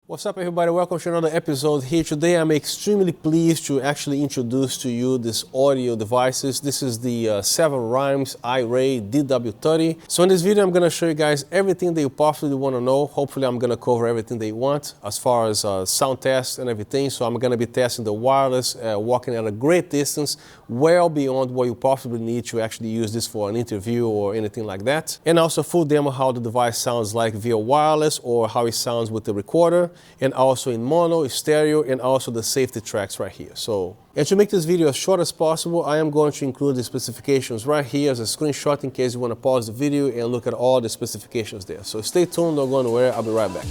What's up, everybody? Welcome to another episode here. Today I'm extremely pleased to actually introduce to you this audio devices. This is the 7RYMS iRAY DW30. So in this video I'm going to show you guys everything that you possibly want to know. Hopefully I'm going to cover everything that you want as far as sound tests and everything. So I'm going to be testing the wireless, walking at a great distance, well beyond what you possibly need to actually use this for an interview or anything like that. And also full demo how the device sounds like via wireless or how it sounds with the recorder. And also in mono, stereo, and also the safety tracks right here. So, and to make this video as short as possible, I am going to include the specifications right here as a screenshot in case you want to pause the video and look at all the specifications there. So stay tuned, don't go anywhere, I'll be right back.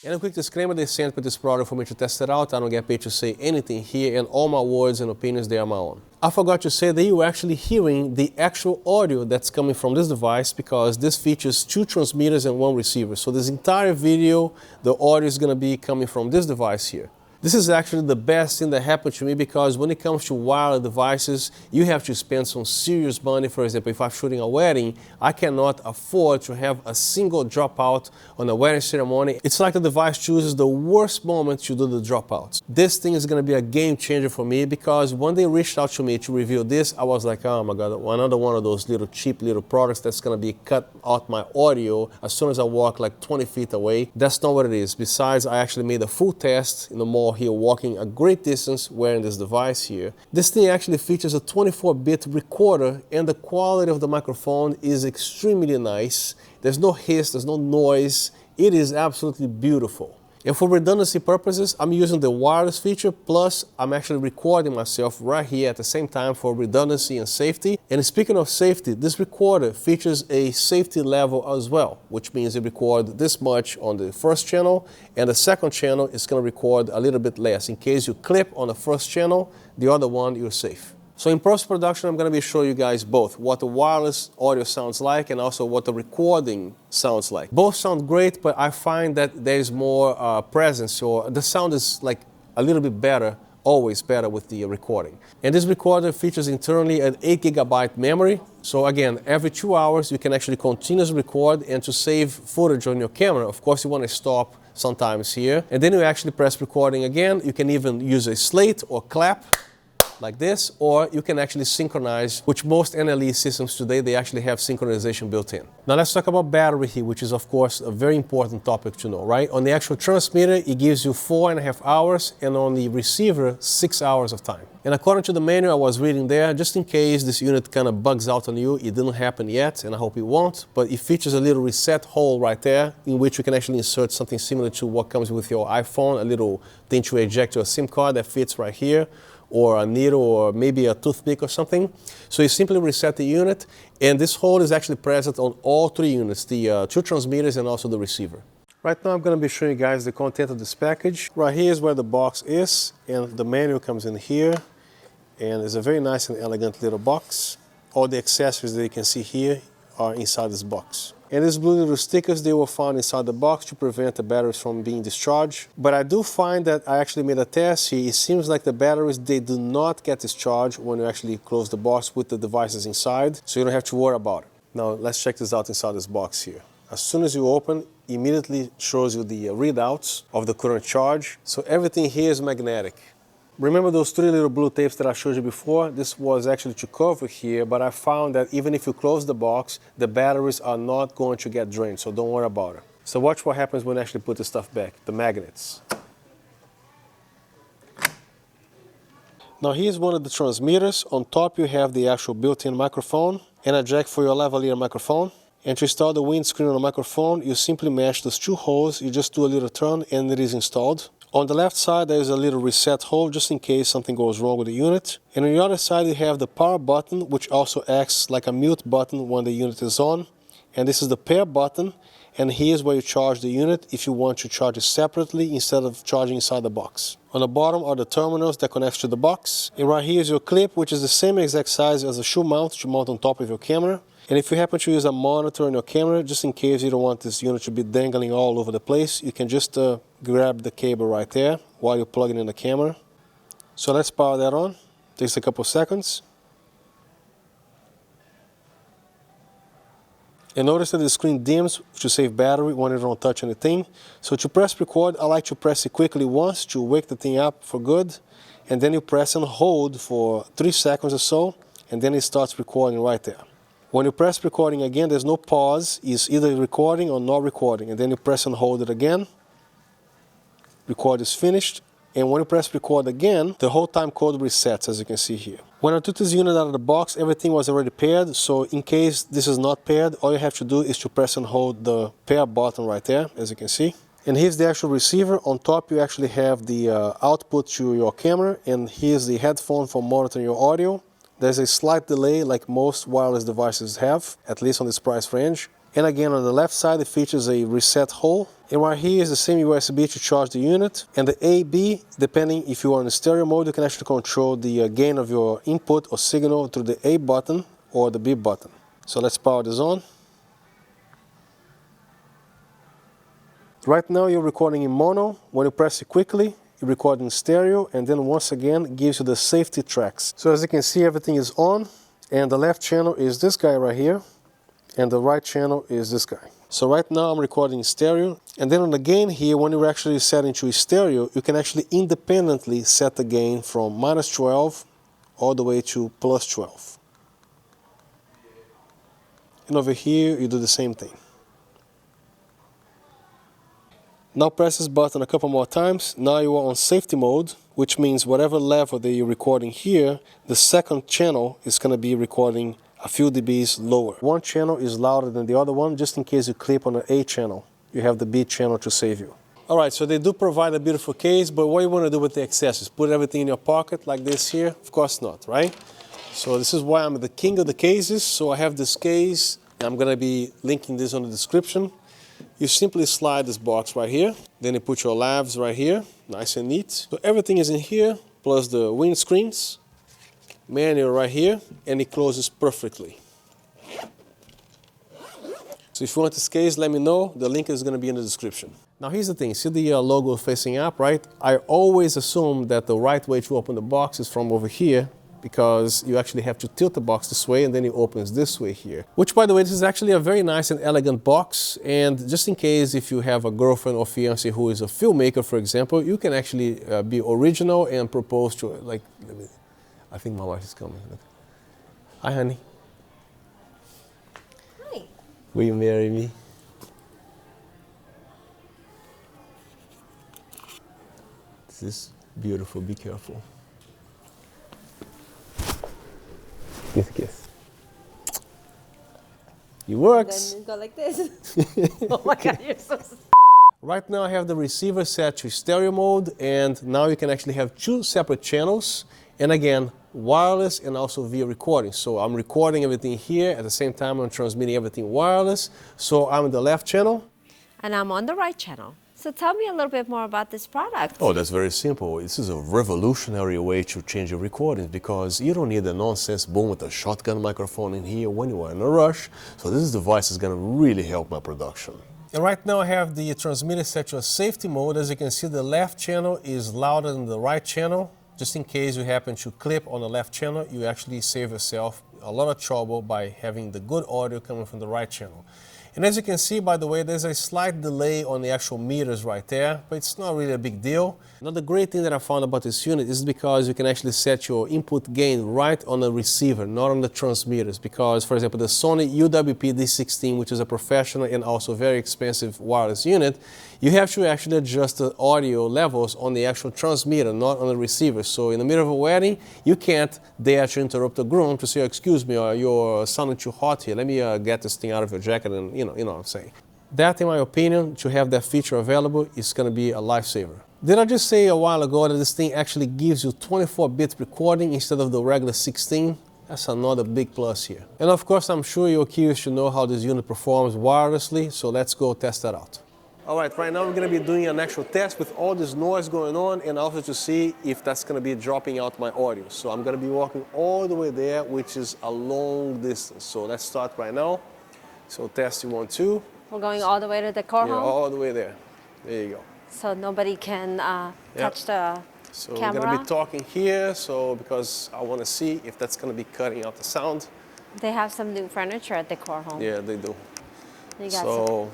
And a quick disclaimer, they sent me this product for me to test it out. I don't get paid to say anything here, and all my words and opinions, they are my own. I forgot to say that you're actually hearing the actual audio that's coming from this device because this features 2 transmitters and 1 receiver. So this entire video, the audio is going to be coming from this device here. This is actually the best thing that happened to me because when it comes to wireless devices, you have to spend some serious money. For example, if I'm shooting a wedding, I cannot afford to have a single dropout on a wedding ceremony. It's like the device chooses the worst moment to do the dropouts. This thing is going to be a game changer for me because when they reached out to me to review this, I was like, oh my God, another one of those little cheap little products that's going to be cut out my audio as soon as I walk like 20 feet away. That's not what it is. Besides, I actually made a full test in the mall here walking a great distance wearing this device here. This thing actually features a 24-bit recorder and the quality of the microphone is extremely nice. There's no hiss, there's no noise. It is absolutely beautiful. And for redundancy purposes, I'm using the wireless feature, plus I'm actually recording myself right here at the same time for redundancy and safety. And speaking of safety, this recorder features a safety level as well, which means it records this much on the first channel, and the second channel is going to record a little bit less. In case you clip on the first channel, the other one, you're safe. So in post-production, I'm going to be showing you guys both what the wireless audio sounds like and also what the recording sounds like. Both sound great, but I find that there's more presence, or the sound is like a little bit better, always better with the recording. And this recorder features internally an 8 GB memory. So again, every 2 hours, you can actually continuously record, and to save footage on your camera, of course, you want to stop sometimes here. And then you actually press recording again. You can even use a slate or clap like this, or you can actually synchronize, which most NLE systems today, they actually have synchronization built in. Now let's talk about battery here, which is of course a very important topic to know, right? On the actual transmitter, it gives you 4.5 hours, and on the receiver, 6 hours of time. And according to the manual I was reading there, just in case this unit kind of bugs out on you, it didn't happen yet, and I hope it won't, but it features a little reset hole right there in which you can actually insert something similar to what comes with your iPhone, a little thing to eject your SIM card that fits right here, or a needle, or maybe a toothpick or something. So you simply reset the unit, and this hole is actually present on all 3 units, the 2 transmitters and also the receiver. Right now I'm going to be showing you guys the content of this package. Right here is where the box is, and the manual comes in here, and it's a very nice and elegant little box. All the accessories that you can see here are inside this box. And these blue little stickers, they were found inside the box to prevent the batteries from being discharged. But I do find that I actually made a test here. It seems like the batteries, they do not get discharged when you actually close the box with the devices inside, so you don't have to worry about it. Now let's check this out inside this box here. As soon as you open, it immediately shows you the readouts of the current charge. So everything here is magnetic. Remember those 3 little blue tapes that I showed you before? This was actually to cover here, but I found that even if you close the box, the batteries are not going to get drained, so don't worry about it. So watch what happens when I actually put the stuff back, the magnets. Now here's one of the transmitters. On top you have the actual built-in microphone and a jack for your lavaliere microphone. And to install the windscreen on the microphone, you simply mesh those 2 holes, you just do a little turn and it is installed. On the left side, there is a little reset hole just in case something goes wrong with the unit. And on the other side, you have the power button, which also acts like a mute button when the unit is on. And this is the pair button. And here's where you charge the unit if you want to charge it separately instead of charging inside the box. On the bottom are the terminals that connect to the box. And right here is your clip, which is the same exact size as a shoe mount to mount on top of your camera. And if you happen to use a monitor on your camera, just in case you don't want this unit to be dangling all over the place, you can just grab the cable right there while you're plugging in the camera. So let's power that on. Takes a couple seconds. And notice that the screen dims to save battery when you don't touch anything. So to press record, I like to press it quickly once to wake the thing up for good. And then you press and hold for 3 seconds or so, and then it starts recording right there. When you press recording again, there's no pause. It's either recording or not recording. And then you press and hold it again. Record is finished. And when you press record again, the whole time code resets, as you can see here. When I took this unit out of the box, everything was already paired. So in case this is not paired, all you have to do is to press and hold the pair button right there, as you can see. And here's the actual receiver. On top, you actually have the output to your camera. And here's the headphone for monitoring your audio. There's a slight delay like most wireless devices have, at least on this price range. And again, on the left side, it features a reset hole. And right here is the same USB to charge the unit. And the A, B, depending if you are in stereo mode, you can actually control the gain of your input or signal through the A button or the B button. So let's power this on. Right now, you're recording in mono. When you press it quickly, you record in stereo, and then once again, it gives you the safety tracks. So as you can see, everything is on, and the left channel is this guy right here, and the right channel is this guy. So right now I'm recording in stereo, and then on the gain here, when you're actually setting to stereo, you can actually independently set the gain from -12 all the way to +12. And over here, you do the same thing. Now press this button a couple more times. Now you are on safety mode, which means whatever level that you're recording here, the second channel is going to be recording a few dBs lower. One channel is louder than the other one, just in case you clip on the A channel. You have the B channel to save you. All right, so they do provide a beautiful case, but what you want to do with the accessories? Put everything in your pocket like this here? Of course not, right? So this is why I'm the king of the cases. So I have this case. I'm going to be linking this on the description. You simply slide this box right here. Then you put your lavs right here, nice and neat. So everything is in here, plus the windscreens. Manual right here, and it closes perfectly. So if you want this case, let me know. The link is going to be in the description. Now here's the thing, see the logo facing up, right? I always assume that the right way to open the box is from over here, because you actually have to tilt the box this way, and then it opens this way here. Which, by the way, this is actually a very nice and elegant box. And just in case if you have a girlfriend or fiancé who is a filmmaker, for example, you can actually be original and propose to her. Like, I think my wife is coming. Hi, honey. Hi. Will you marry me? This is beautiful. Be careful. Kiss, kiss. It works. Then go like this. Oh my God, you're so... Right now I have the receiver set to stereo mode, and now you can actually have 2 separate channels. And again, wireless and also via recording. So I'm recording everything here. At the same time, I'm transmitting everything wireless. So I'm in the left channel. And I'm on the right channel. So tell me a little bit more about this product. Oh, that's very simple. This is a revolutionary way to change your recordings, because you don't need a nonsense boom with a shotgun microphone in here when you are in a rush. So this device is going to really help my production. And right now I have the transmitter set to a safety mode. As you can see, the left channel is louder than the right channel. Just in case you happen to clip on the left channel, you actually save yourself a lot of trouble by having the good audio coming from the right channel. And as you can see, by the way, there's a slight delay on the actual meters right there, but it's not really a big deal. Another great thing that I found about this unit is because you can actually set your input gain right on the receiver, not on the transmitters. Because, for example, the Sony UWP D16, which is a professional and also very expensive wireless unit, you have to actually adjust the audio levels on the actual transmitter, not on the receiver. So in the middle of a wedding, you can't dare to interrupt the groom to say, excuse me, you're sounding too hot here. Let me get this thing out of your jacket, and you know what I'm saying. That, in my opinion, to have that feature available is going to be a lifesaver. Did I just say a while ago that this thing actually gives you 24-bit recording instead of the regular 16? That's another big plus here. And of course, I'm sure you're curious to know how this unit performs wirelessly, so let's go test that out. All right, right now we're going to be doing an actual test with all this noise going on, and also to see if that's going to be dropping out my audio. So I'm going to be walking all the way there, which is a long distance. So let's start right now. So testing 1, 2. We're going all the way to the car home? Yeah, all the way there. There you go. So nobody can touch the so camera? We're going to be talking here, so because I want to see if that's going to be cutting out the sound. They have some new furniture at the car home. Yeah, they do. You got So,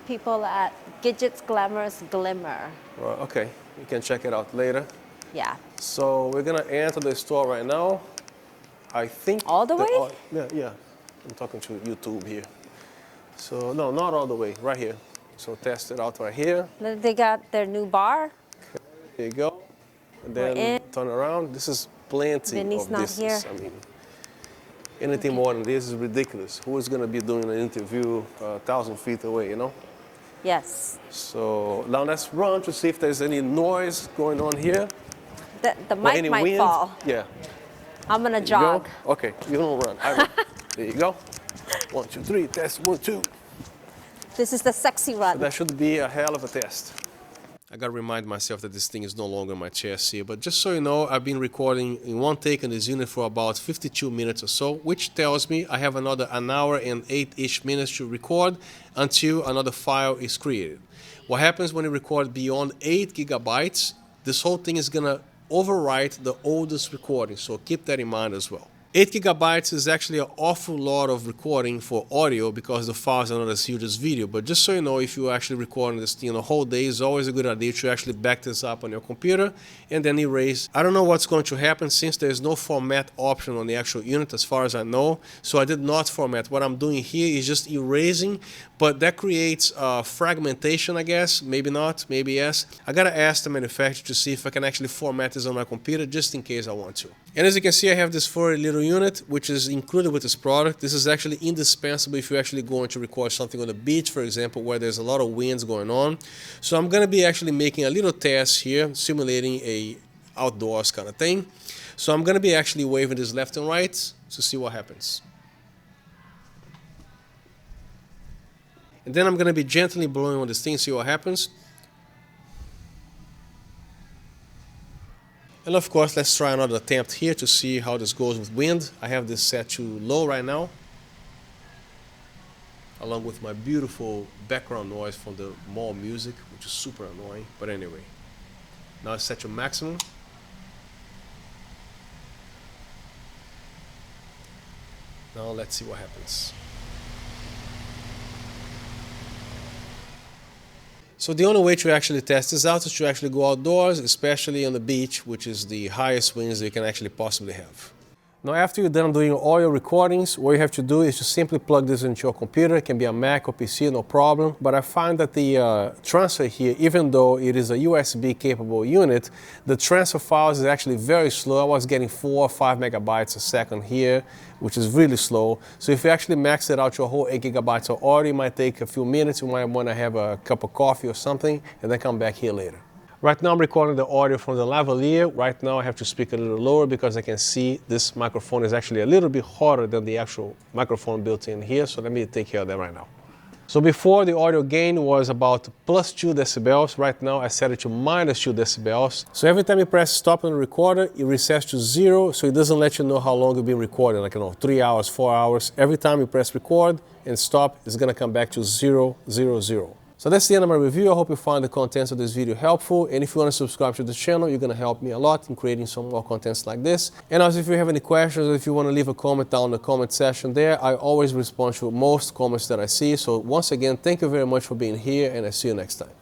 people at Gidget's Glamorous Glimmer. okay, you can check it out later. Yeah. So we're gonna enter the store right now. I think All the way? Yeah. I'm talking to YouTube here. So no, not all the way. Right here. So test it out right here. They got their new bar. There you go. And We're then in. turn around. This is plenty Vinny's of not distance. here. I mean, anything more than this is ridiculous. Who is gonna be doing an interview 1,000 feet away? You know. Yes. So now let's run to see if there's any noise going on here. The Or mic any might wind. fall. Yeah. I'm gonna There you go. jog. Okay, you don't run. I run. There you go. 1, 2, 3. Test 1, 2. This is the sexy run. That should be a hell of a test. I gotta remind myself that this thing is no longer my chest here, but just so you know, I've been recording in one take on this unit for about 52 minutes or so, which tells me I have another 1 hour and 8-ish minutes to record until another file is created. What happens when you record beyond 8 gigabytes, this whole thing is gonna overwrite the oldest recording, so keep that in mind as well. 8 gigabytes is actually an awful lot of recording for audio because the files are not as huge as video. But just so you know, if you're actually recording this thing on a whole day, it's always a good idea to actually back this up on your computer and then erase. I don't know what's going to happen since there's no format option on the actual unit as far as I know. So I did not format. What I'm doing here is just erasing, but that creates fragmentation, I guess. Maybe not, maybe yes. I gotta ask the manufacturer to see if I can actually format this on my computer just in case I want to. And as you can see, I have this furry little unit, which is included with this product. This is actually indispensable if you're actually going to record something on the beach, for example, where there's a lot of winds going on. So I'm going to be actually making a little test here, simulating a outdoors kind of thing. So I'm going to be actually waving this left and right to see what happens. And then I'm going to be gently blowing on this thing, see what happens. And of course, let's try another attempt here to see how this goes with wind. I have this set to low right now, along with my beautiful background noise from the mall music, which is super annoying. But anyway, now it's set to maximum. Now let's see what happens. So the only way to actually test this out is to actually go outdoors, especially on the beach, which is the highest winds you can actually possibly have. Now after you're done doing all your recordings, what you have to do is to simply plug this into your computer. It can be a Mac or PC, no problem. But I find that the transfer here, even though it is a USB capable unit, the transfer files is actually very slow. I was getting 4 or 5 megabytes a second here, which is really slow. So if you actually max it out your whole 8 gigabytes of audio, it might take a few minutes. You might want to have a cup of coffee or something and then come back here later. Right now I'm recording the audio from the Lavaliere. Right now I have to speak a little lower because I can see this microphone is actually a little bit hotter than the actual microphone built in here. So let me take care of that right now. So before the audio gain was about +2 decibels. Right now I set it to -2 decibels. So every time you press stop on the recorder, it resets to 0. So it doesn't let you know how long you've been recording, like 3 hours, 4 hours. Every time you press record and stop, it's gonna come back to 0, 0, 0. So that's the end of my review. I hope you find the contents of this video helpful. And if you want to subscribe to the channel, you're going to help me a lot in creating some more contents like this. And also, if you have any questions or if you want to leave a comment down in the comment section there, I always respond to most comments that I see. So once again, thank you very much for being here and I see you next time.